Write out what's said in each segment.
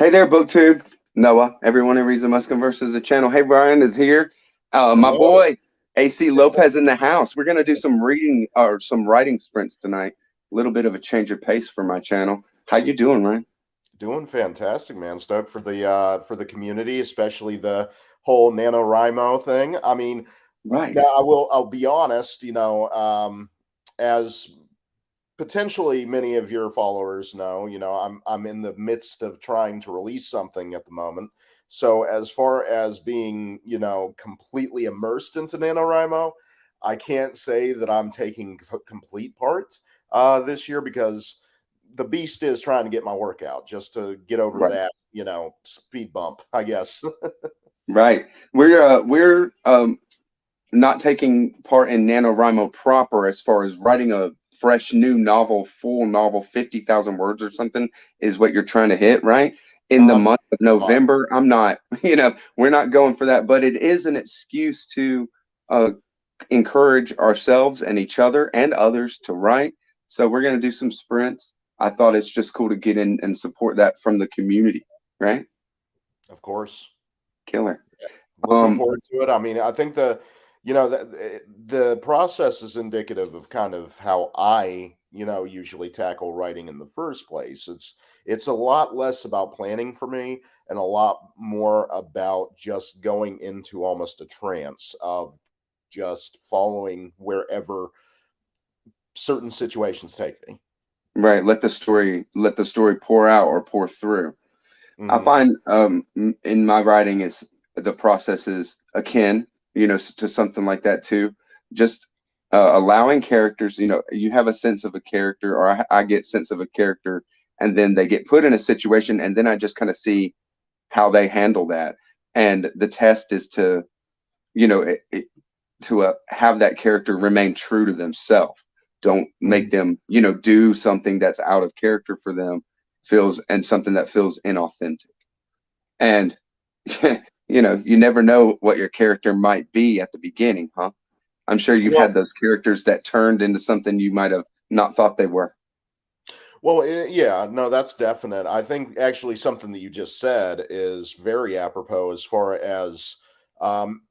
Hey there, BookTube. Noah. Everyone who reads a must converse is a channel. Hey, Brian is here. My Hello. boy, AC Lopez in the house. We're gonna do some reading or some writing sprints tonight. A little bit of a change of pace for my channel. How you doing, Ryan? Doing fantastic, man. Stoked for the community, especially the whole NaNoWriMo thing. I mean, Right. now I'll be honest, as potentially many of your followers know, I'm in the midst of trying to release something at the moment. So as far as being, completely immersed into NaNoWriMo, I can't say that I'm taking complete part this year because the beast is trying to get my workout just to get over Right. that, speed bump, I guess. Right. We're not taking part in NaNoWriMo proper as far as writing a fresh new novel, full novel, 50,000 words or something is what you're trying to hit, right? In the uh, month of November, I'm not, we're not going for that, but it is an excuse to uh, encourage ourselves and each other and others to write. So we're going to do some sprints. I thought it's just cool to get in and support that from the community, right? of course. Killer. Looking Um, forward to it. I mean, I think the process is indicative of kind of how I, usually tackle writing in the first place. It's a lot less about planning for me and a lot more about just going into almost a trance of just following wherever certain situations take me. right. Let the story pour out or pour through. I Hmm. find in my writing is the process is akin, to something like that too. Just allowing characters, you have a sense of a character, or I get sense of a character, and then they get put in a situation, and then I just kind of see how they handle that. And the test is to, to have that character remain true to themselves. Don't make them, do something that's out of character for them, feels and something that feels inauthentic. And you never know what your character might be at the beginning, huh? I'm sure you've Well, had those characters that turned into something you might have not thought they were. Yeah, no, that's definite. I think actually something that you just said is very apropos as far as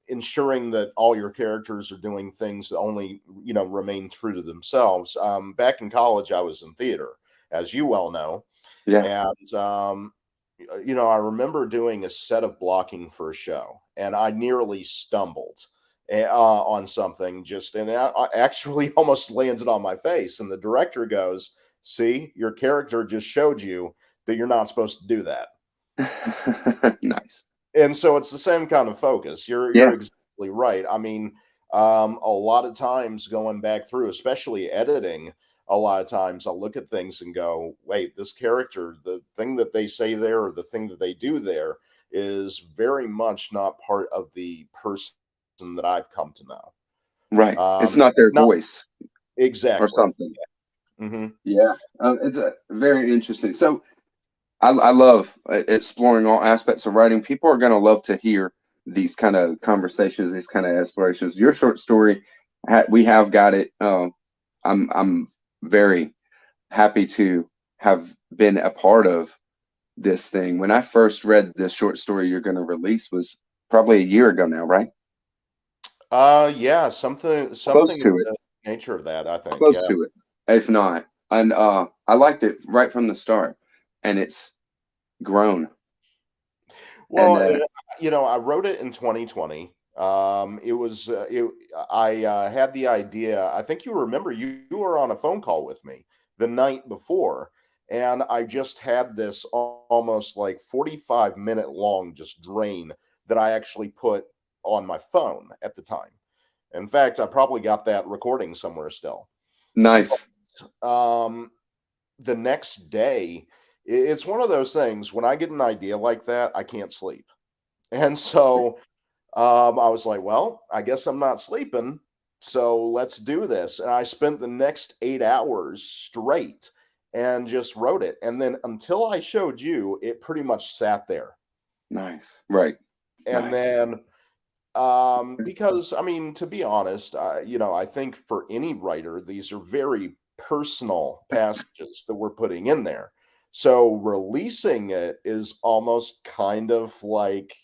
ensuring that all your characters are doing things that only remain true to themselves. Back in college, I was in theater, as you well know, Yeah. and I remember doing a set of blocking for a show, and I nearly stumbled on something and I actually almost landed on my face. And the director goes, "See, your character just showed you that you're not supposed to do that." Nice. And so it's the same kind of focus. You're Yeah. exactly right. I mean, a lot of times going back through, especially editing, a lot of times I'll look at things and go, "Wait, this character, the thing that they say there, or the thing that they do there, is very much not part of the person that I've come to know." Right. It's not their Not voice or exactly. something. Hmm. Yeah. It's very interesting. So I love exploring all aspects of writing. People are going to love to hear these kind of conversations, these kind of explorations. Your short story, we have got it. I'm very happy to have been a part of this thing. When I first read the short story you're going to release was probably a year ago now, right? Yeah, something Close something of to it. the nature of that, I think. Close Yeah. to it, if not. And I liked it right from the start, and it's grown. And Well, I wrote it in 2020. It was I had the idea. I think you remember you were on a phone call with me the night before, and I just had this almost like 45-minute long just drain that I actually put on my phone at the time. In fact, I probably got that recording somewhere still. nice. Um, the next day, it's one of those things. When I get an idea like that, I can't sleep. And so I was like, well, I guess I'm not sleeping. So let's do this. And I spent the next 8 hours straight and just wrote it. And then until I showed you, it pretty much sat there. Nice. Right. And Nice. then, because I mean, to be honest, I think for any writer, these are very personal passages that we're putting in there. So releasing it is almost kind of like,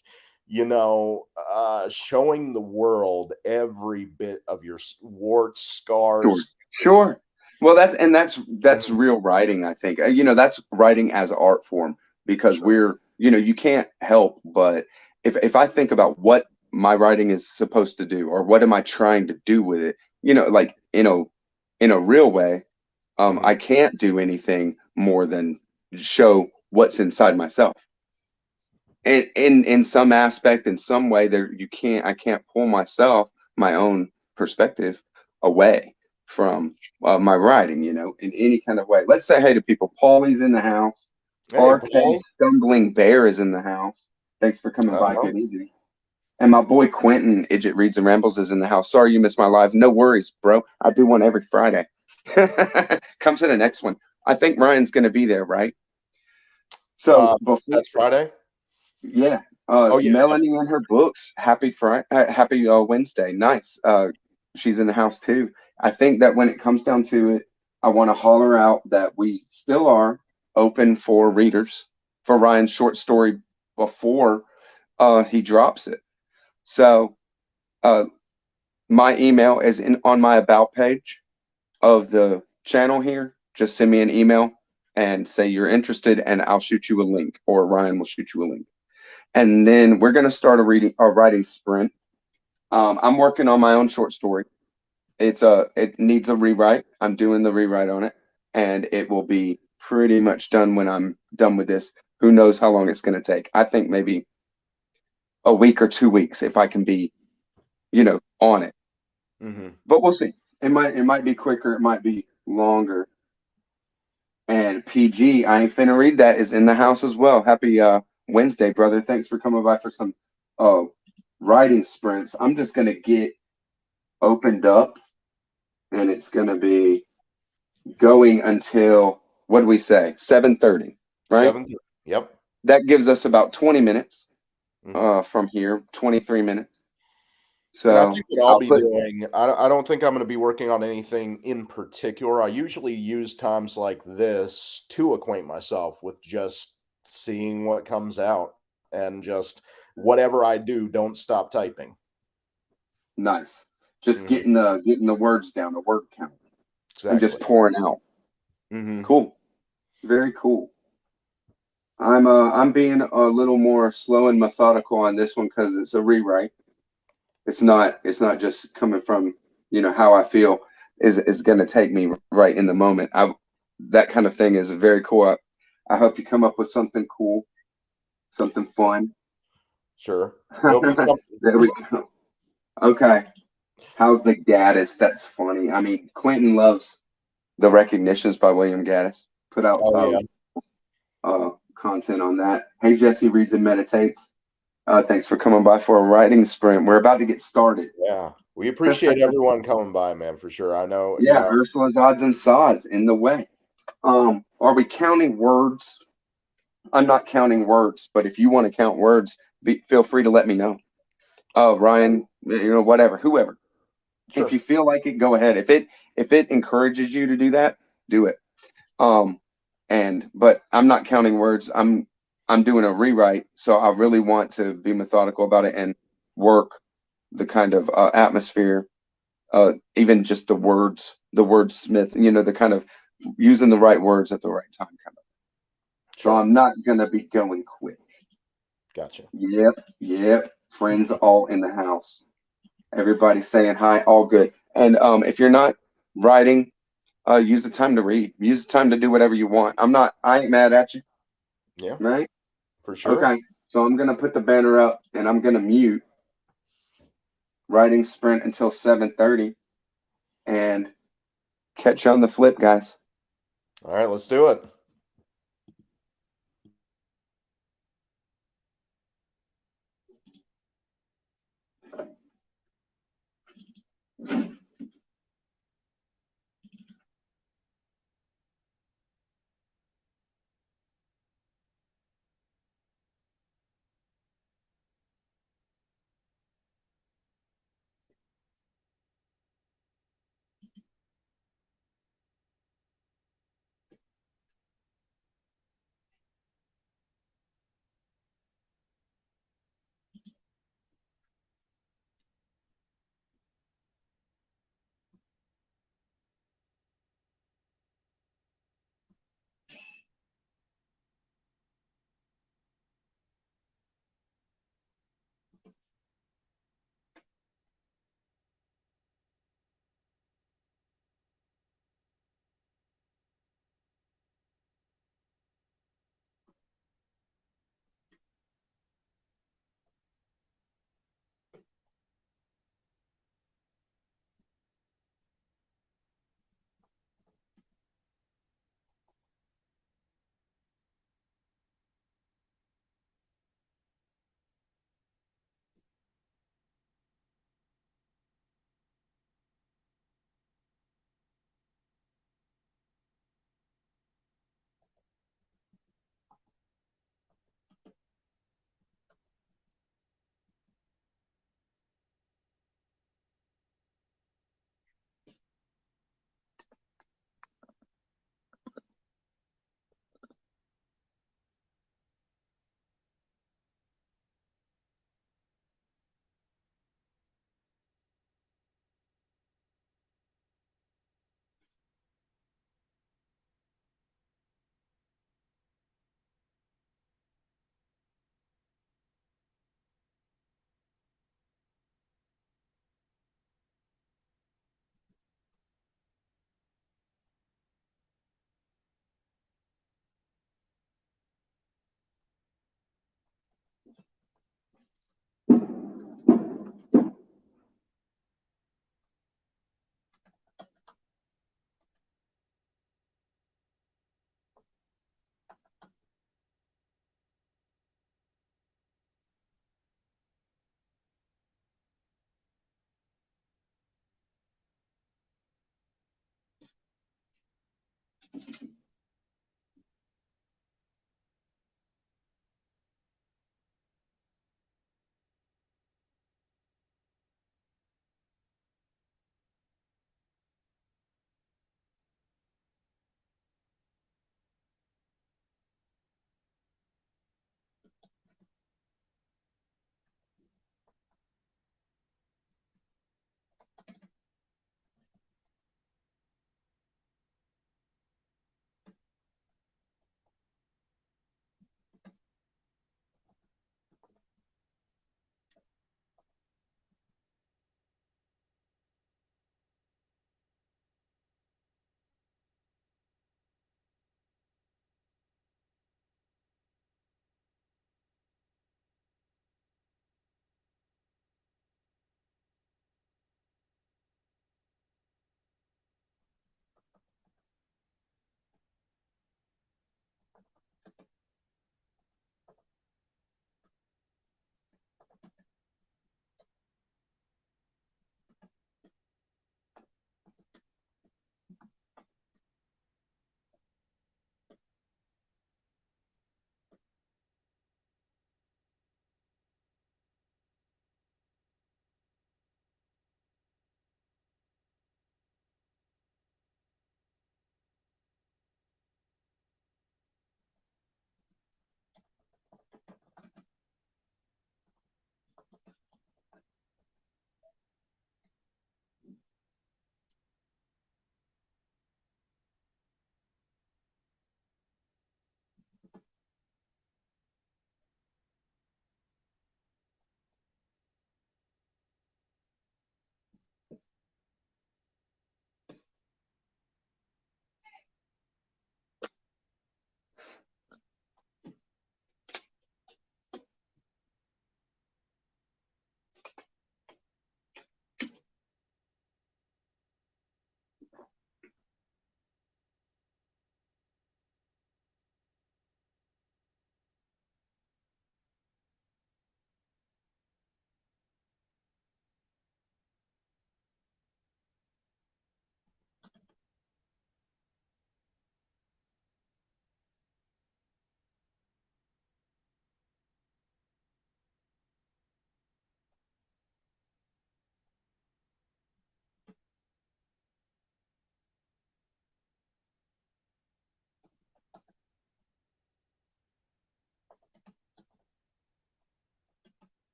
showing the world every bit of your warts, Sure. scars. Sure. Well, that's Mhm. real writing, I think. That's writing as art form because Sure. you can't help but if I think about what my writing is supposed to do or what am I trying to do with it, like in a real way, Hmm. I can't do anything more than show what's inside myself. And in some aspect, in some way, there I can't pull my own perspective away from my writing, in any kind of way. Let's say hey to people. Paulie's in the house. Hey, RK Paulie. Stumbling Bear is in the house. Thanks for coming by. Uh-huh. Good evening. And my boy Quentin, Idget Reads and Rambles, is in the house. Sorry you missed my live. No worries, bro. I do one every Friday. Come to the next one. I think Ryan's going to be there, right? So Uh, before, that's Friday. yeah, Oh yeah, Melanie and her books. Happy Friday, happy Wednesday. Nice. She's in the house too. I think that when it comes down to it, I want to holler out that we still are open for readers for Ryan's short story before he drops it. So uh, my email is in on my about page of the channel here. Just send me an email and say you're interested, and I'll shoot you a link, or Ryan will shoot you a link. And then we're going to start a writing sprint. I'm working on my own short story. It needs a rewrite. I'm doing the rewrite on it, and it will be pretty much done when I'm done with this. Who knows how long it's going to take? I think maybe a week or 2 weeks if I can be, on it. hmm But we'll see. It might be quicker. It might be longer. And PG, I ain't finna read that, is in the house as well. Happy Wednesday, brother. Thanks for coming by for some uh writing sprints. I'm just gonna get opened up and it's gonna be going until what do we say? 7:30, right? 7. Yep. That gives us about 20 minutes Hmm. from here, 23 minutes. And I So think what I'll I'll be put doing, I don't think I'm going to be working on anything in particular. I usually use times like this to acquaint myself with just seeing what comes out and just whatever I do, don't stop typing. nice. Just Hmm. getting the words down, the word count, and just Exactly. pouring out. Hmm. Cool. Very cool. I'm being a little more slow and methodical on this one because it's a rewrite. It's not just coming from how I feel is going to take me right in the moment. I That kind of thing is very cool. I hope you come up with something cool, something fun. Sure. It'll be something. There we go. Okay. How's the Gaddis? That's funny. I mean, Quentin loves the Recognitions by William Gaddis. Put out Oh yeah. content on that. Hey, Jesse reads and meditates. Thanks for coming by for a writing sprint. We're about to get started. Yeah. We appreciate everyone coming by, man, for sure. I know, Yeah, Ursula's odds and sods in the way. Are we counting words? I'm not counting words, but if you want to count words, feel free to let me know. Ryan, whatever, whoever. If sure. you feel like it, go ahead. If it encourages you to do that, do it. Um, but I'm not counting words. I'm doing a rewrite, so I really want to be methodical about it and work the kind of atmosphere, even just the wordsmith, the kind of using the right words at the right time, kind of. So Sure. I'm not gonna be going quick. Gotcha. Yep, yep. Friends all in the house. Everybody saying hi, all good. And if you're not writing, use the time to read. Use the time to do whatever you want. I ain't mad at you, Yeah, right? for sure. Okay. So I'm gonna put the banner up and I'm gonna mute writing sprint until 7:30 and catch you on the flip, guys. All right, let's do it.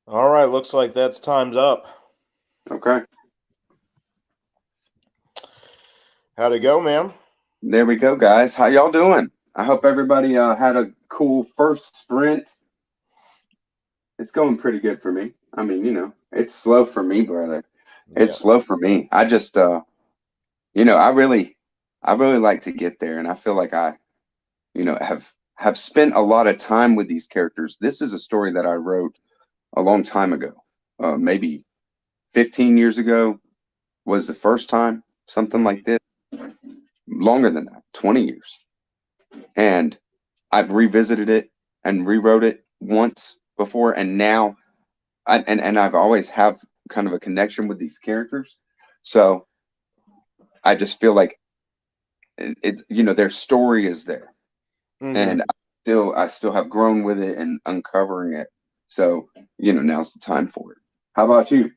All right, looks like that's time's up. Okay. How'd it go, man? There we go, guys. How y'all doing? I hope everybody had a cool first sprint. It's going pretty good for me. I mean, it's slow for me, brother. It's Yeah. slow for me. I just I really like to get there, and I feel like I, have spent a lot of time with these characters. This is a story that I wrote a long time ago. Maybe 15 years ago was the first time, something Mhm. like this. Longer than that, 20 years. And I've revisited it and rewrote it once before, and now and I've always have kind of a connection with these characters. So I just feel like their story is there, and Mhm. I still have grown with it and uncovering it. So now's the time for it. How about you?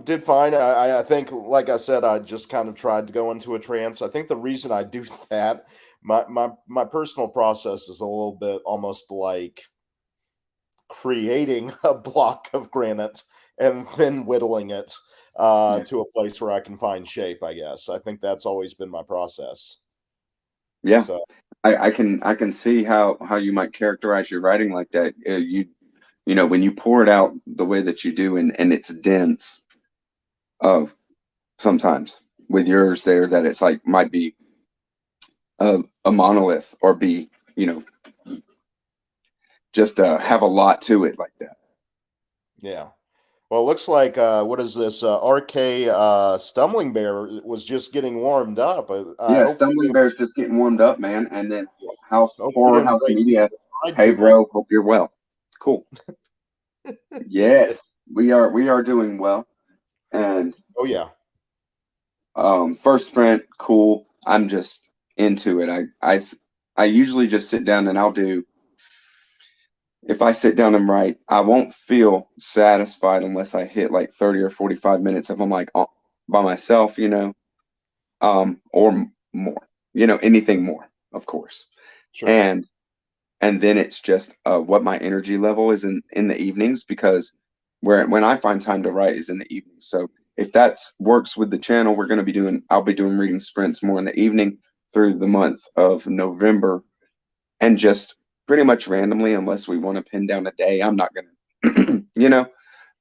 Did fine. I think, like I said, I just kind of tried to go into a trance. I think the reason I do that, my personal process is a little bit almost like creating a block of granite and then whittling it Yeah, to a place where I can find shape, I guess. I think that's always been my process. yeah. So, I can see how you might characterize your writing like that. When you pour it out the way that you do, and it's dense. Of sometimes with yours there that it's like might be a monolith or be you know just have a lot to it like that. yeah. Well, it looks like what is this? RK Stumbling Bear was just getting warmed up. I Yeah, hope Stumbling Bear's just getting warmed up, man. And then House hope we Horror didn't House break Media. the Hey, too much. bro, hope you're well. Cool. Yes, we are doing well. And Oh yeah, first sprint, cool. I'm just into it. I usually just sit down and I'll do. If I sit down and write, I won't feel satisfied unless I hit like 30 or 45 minutes if I'm like by myself, or more, anything more, of course. sure. And and then it's just what my energy level is in the evenings because when I find time to write is in the evenings. So if that works with the channel, I'll be doing reading sprints more in the evening through the month of November and just pretty much randomly, unless we want to pin down a day. I'm not gonna,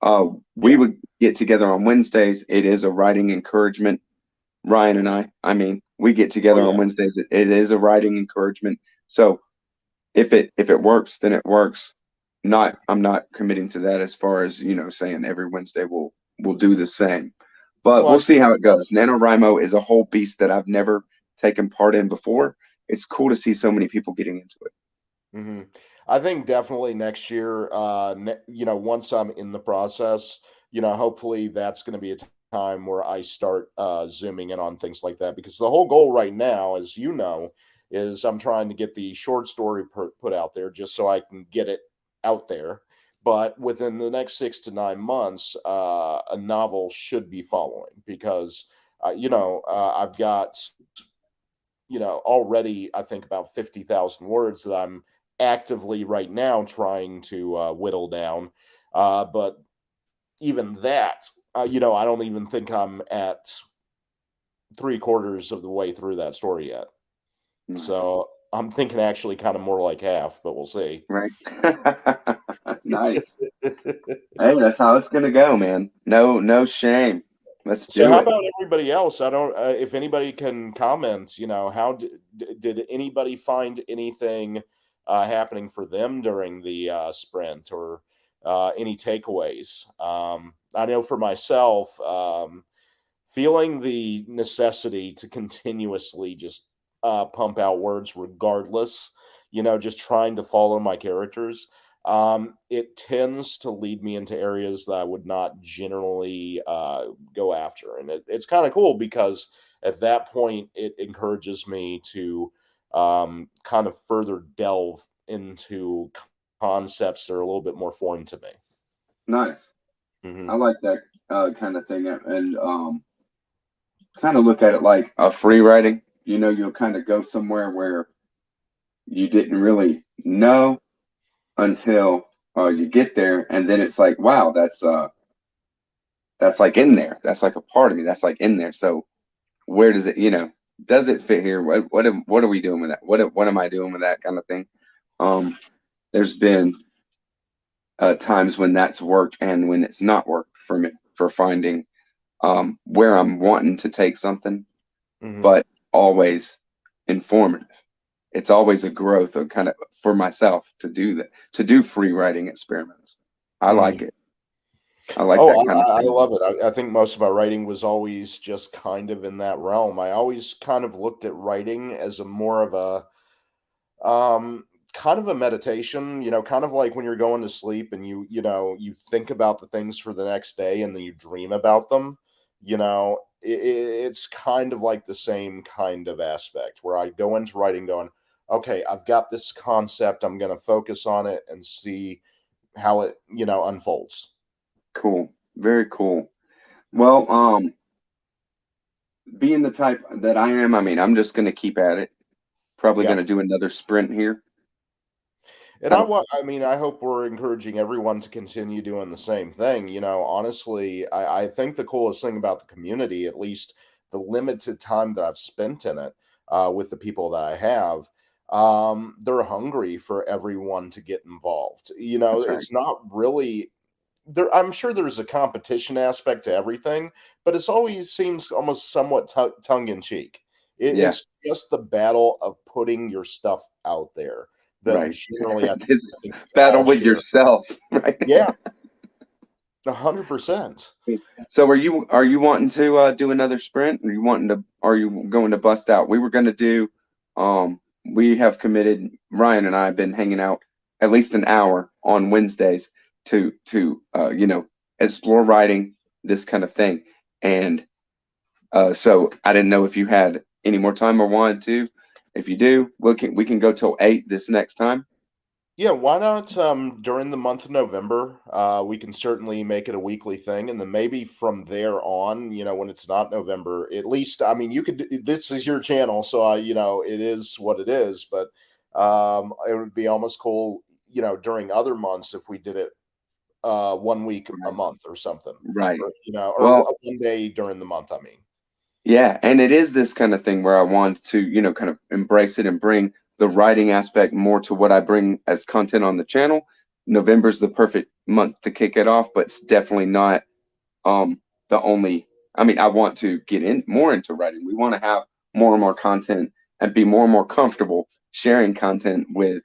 uh, we Yeah. would get together on Wednesdays. It is a writing encouragement. Ryan and I mean, we get Oh together on yeah. Wednesdays. It is a writing encouragement. So if it works, then it works. I'm not committing to that as far as saying every Wednesday we'll do the same. But Well, I we'll see think how it goes. NaNoWriMo is a whole beast that I've never taken part in before. It's cool to see so many people getting into it. mhm. I think definitely next year, once I'm in the process, hopefully that's going to be a time where I start zooming in on things like that. Because the whole goal right now, as you know, is I'm trying to get the short story put out there just so I can get it out there. But within the next 6 to 9 months, a novel should be following because, I've got already I think about 50,000 words that I'm actively right now trying to whittle down. But even that, I don't even think I'm at 3/4 of the way through that story yet. Nice. So I'm thinking actually kind of more like half, but we'll see. Right. Nice. Hey, that's how it's gonna go, man. No shame. Let's So do how it. about everybody else? I don't. If anybody can comment, how did anybody find anything happening for them during the sprint or any takeaways? I know for myself, feeling the necessity to continuously just pump out words regardless, just trying to follow my characters. It tends to lead me into areas that I would not generally go after. And it's kind of cool because at that point, it encourages me to kind of further delve into concepts that are a little bit more foreign to me. Nice. Hmm. I like that kind of thing, and kind of look at it like a free writing. You'll kind of go somewhere where you didn't really know until you get there, and then it's like, wow, that's like in there. That's like a part of me. That's like in there. So where does it, does it fit here? What are we doing with that? What am I doing with that kind of thing? Um, there's been times when that's worked and when it's not worked for me for finding where I'm wanting to take something, Hmm. but always informative. It's always a growth of kind of for myself to do that, to do free writing experiments. I like Hmm. it. I like Oh, that kind of I thing. love it. I think most of my writing was always just kind of in that realm. I always kind of looked at writing as a more of a kind of a meditation, kind of like when you're going to sleep and you think about the things for the next day and then you dream about them. It's kind of like the same kind of aspect where I go into writing going, okay, I've got this concept, I'm going to focus on it and see how it, unfolds. Cool. Very cool. Well, being the type that I am, I mean, I'm just going to keep at it. Probably Yeah. going to do another sprint here. And Oh, I mean, I hope we're encouraging everyone to continue doing the same thing. Honestly, I think the coolest thing about the community, at least the limited time that I've spent in it with the people that I have, they're hungry for everyone to get involved. that's right. It's not really there. I'm sure there's a competition aspect to everything, but it's always seems almost somewhat tongue in cheek. Yeah, It's just the battle of putting your stuff out there that right. generally I It's think we battle all with share. yourself, right? Yeah, 100%. So are you wanting to do another sprint? Are you going to bust out? We were going to do we have committed, Ryan and I have been hanging out at least an hour on Wednesdays to explore writing this kind of thing. And so I didn't know if you had any more time or wanted to. If you do, we can go till 8 this next time. Yeah, why not during the month of November? We can certainly make it a weekly thing, and then maybe from there on, when it's not November, at least I mean, you could. This is your channel, so it is what it is. But it would be almost cool, during other months if we did it 1 week a Right. month or something, Right. or Well, one day during the month. I mean, yeah, and it is this kind of thing where I want to, kind of embrace it and bring the writing aspect more to what I bring as content on the channel. November's the perfect month to kick it off, but it's definitely not the only. I mean, I want to get in more into writing. We want to have more and more content and be more and more comfortable sharing content with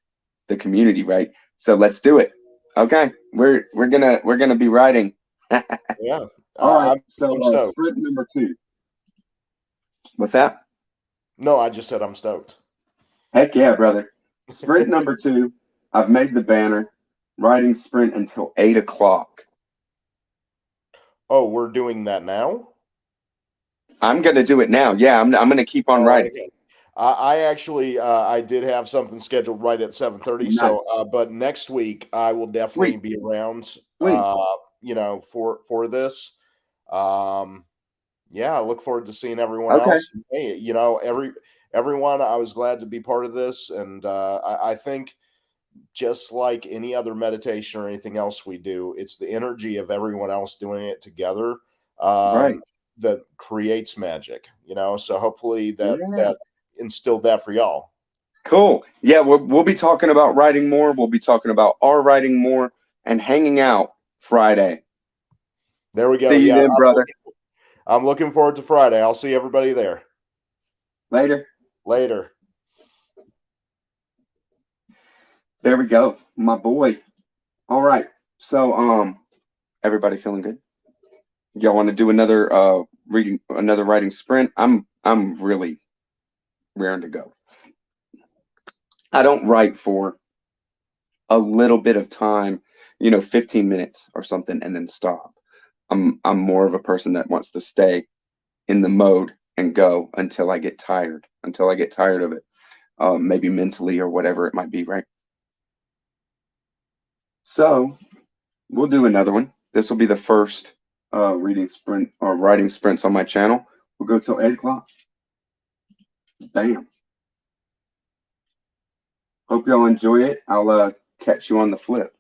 the community, right? So let's do it. Okay, we're gonna be writing. yeah, All right. I'm So stoked. sprint number two. What's that? No, I just said I'm stoked. Heck yeah, brother. Sprint number two. I've made the banner. Writing sprint until 8 o'clock. Oh, we're doing that now. I'm gonna do it now. Yeah, I'm gonna keep on Oh, writing. okay. I actually I did have something scheduled right at 7:30. Nice. So, but next week I will definitely Sweet. be around. Sweet. For this. Um, yeah, I look forward to seeing everyone Okay. else. Hey, everyone, I was glad to be part of this, and I think just like any other meditation or anything else we do, it's the energy of everyone else doing it together Right. um, that creates magic. So hopefully Yeah. that instilled that for y'all. Cool. Yeah, we'll be talking about writing more. We'll be talking about our writing more and hanging out Friday. There we go. See you Yeah, then, brother. I'm looking forward to Friday. I'll see everybody there. Later. Later. There we go. My boy. All right. So everybody feeling good? Y'all want to do another writing sprint? I'm really raring to go. I don't write for a little bit of time, 15 minutes or something and then stop. I'm more of a person that wants to stay in the mode and go until I get tired of it, maybe mentally or whatever it might be, right? So we'll do another one. This will be the first reading sprint or writing sprints on my channel. We'll go till 8 o'clock. Bam. Hope y'all enjoy it. I'll catch you on the flip.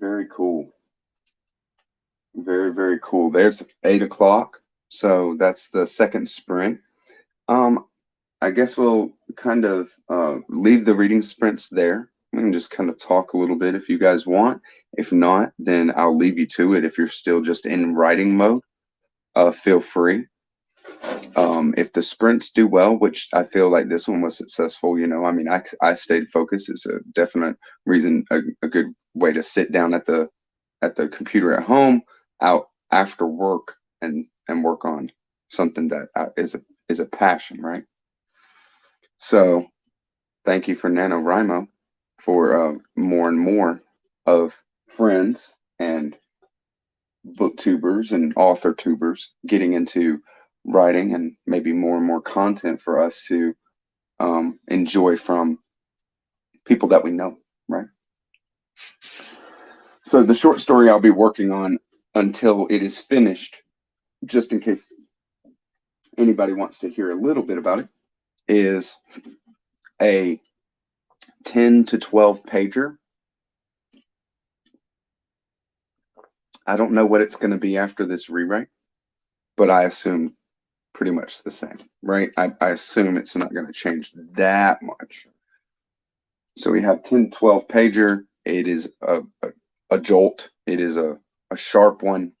Very cool. Very, very cool. There's 8 o'clock. So that's the second sprint. Um, I guess we'll kind of leave the reading sprints there. We can just kind of talk a little bit if you guys want. If not, then I'll leave you to it. If you're still just in writing mode, feel free. If the sprints do well, which I feel like this one was successful, I mean, I stayed focused. It's a definite reason, a good way to sit down at the computer at home, out after work, and work on something that is a passion, right? So thank you for NaNoWriMo for more and more of friends and booktubers and author tubers getting into writing, and maybe more and more content for us to enjoy from people that we know, right? So the short story I'll be working on until it is finished, just in case anybody wants to hear a little bit about it, is a 10 to 12 pager. I don't know what it's going to be after this rewrite, but I assume pretty much the same, right? I assume it's not going to change that much. So we have 10, 12 pager. It is a jolt. It is a sharp one.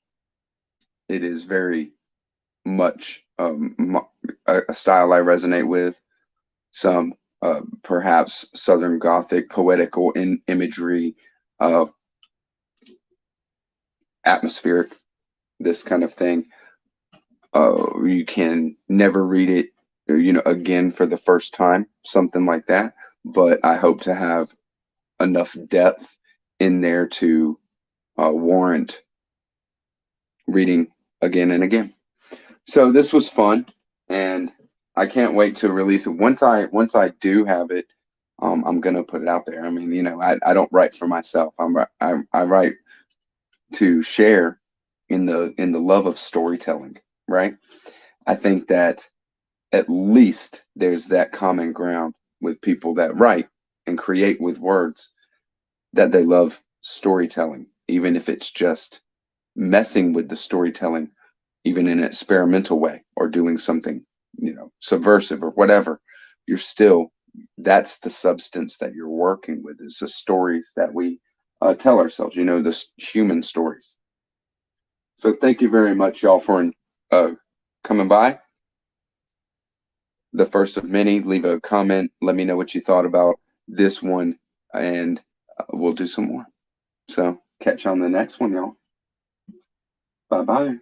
It is very much a style I resonate with. Some perhaps Southern Gothic poetical imagery, atmospheric, this kind of thing. You can never read it, again for the first time, something like that. But I hope to have enough depth in there to warrant reading again and again. So this was fun, and I can't wait to release it. Once I do have it, I'm gonna put it out there. I mean, I don't write for myself. I write to share in the love of storytelling, right? I think that at least there's that common ground with people that write and create with words, that they love storytelling, even if it's just messing with the storytelling, even in an experimental way, or doing something, subversive or whatever. You're still, that's the substance that you're working with, is the stories that we tell ourselves, the human stories. So thank you very much, y'all, for coming by. The first of many. Leave a comment. Let me know what you thought about this one, and we'll do some more. So catch you on the next one, y'all. Bye-bye.